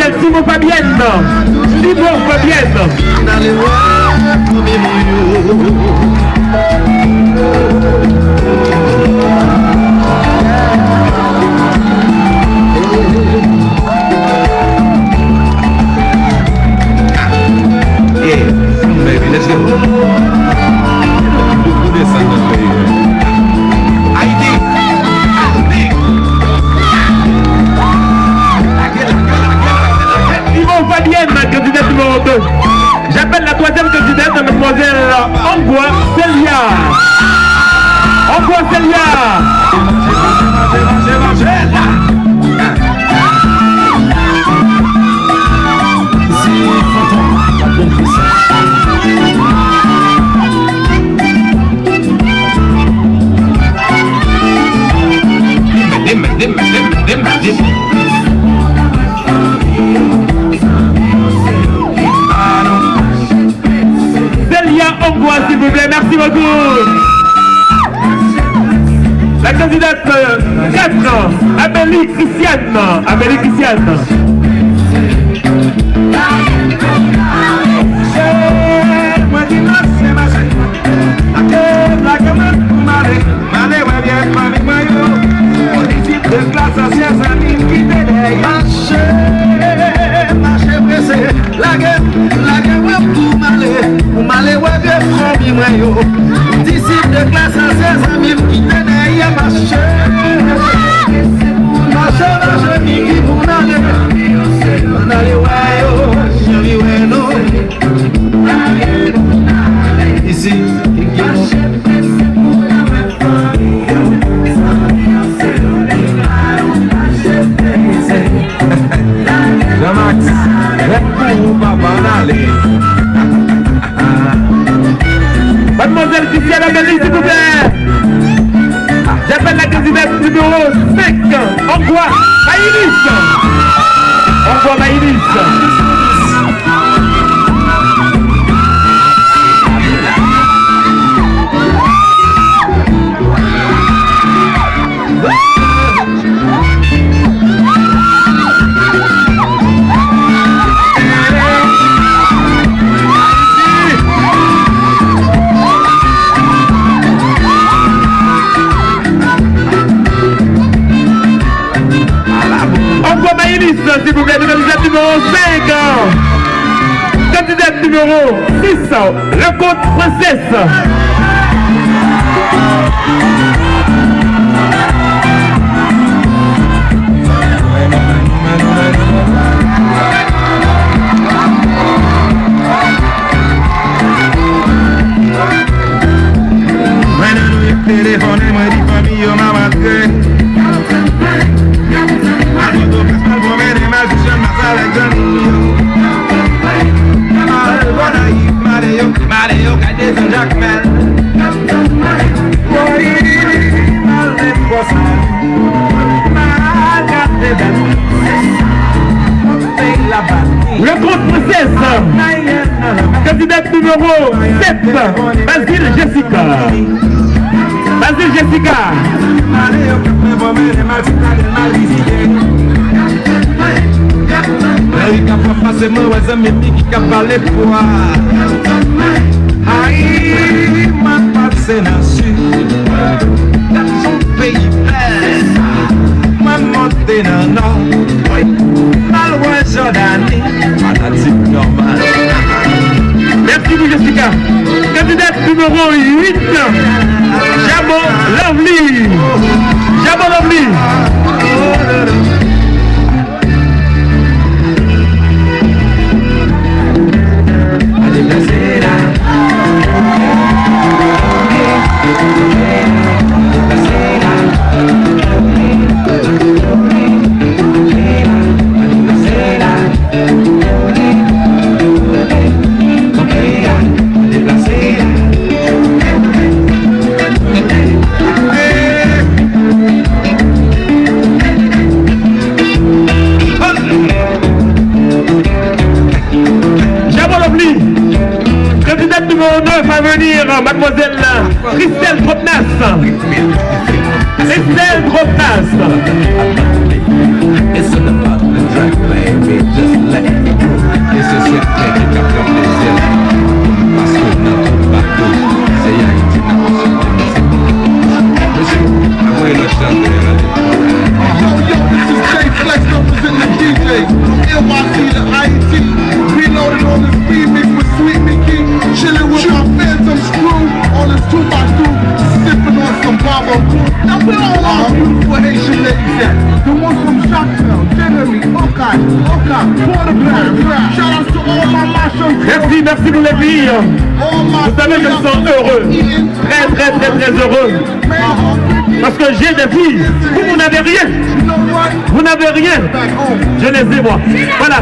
Samuel, Simon Fabienne. Simon Fabienne. Baby, let's go. Do this on the baby. ID. Simon Fabienne, candidate numéro 2. J'appelle la troisième candidate, mademoiselle Angwa Celia. Angwa Celia. Celia Angwa, s'il vous plaît, merci beaucoup. La candidate 4, Amélie Christiane. Amélie Christiane. De classe anciens amis qui t'aident. Marché pressé. La gueule, ouais, pour m'aller, ouais, bien, promis, moi, yo. Disciple de classe anciens amis qui t'aident. Marché, Miki, pour m'aller, ouais, yo. Chérie, ouais, non. Ici, Max, mademoiselle Christiane Amélie, s'il vous plaît. J'appelle la candidate numéro 5, Angwa Maïlis. Angwa Maïlis. S'il vous plaît, candidate numéro 5. Candidate numéro 6, rencontre princesse. Rencontre princesse. Candidate numéro 7, Basile Jessica. Basile Jessica. Merci vous Jessica. Candidate numéro 8, Jamo Lovely. Jamo Lovely. Numéro 9 à venir, mademoiselle Christelle Grotnas. Christelle Grotnas. qui t'a fait plaisir. Parce que notre bateau, c'est Haïti, monsieur, après le chant de la Yo, this is Jay Flex representing the DJ. From NYC to IT. Reloaded on this remix with Sweet Mickey. Chilling with my Phantom Screw on this 2x2. Sipping on some Baba. Now where all our beautiful Haitian ladies at? The ones from Shockville, Dennery, Okai, Port-au-Prince. Shout out to all my machos. Merci, merci pour les filles. Vous savez que je suis heureux. Très heureux. Parce que j'ai des filles. Vous n'avez rien. Vous n'avez rien. Je les ai moi. Voilà.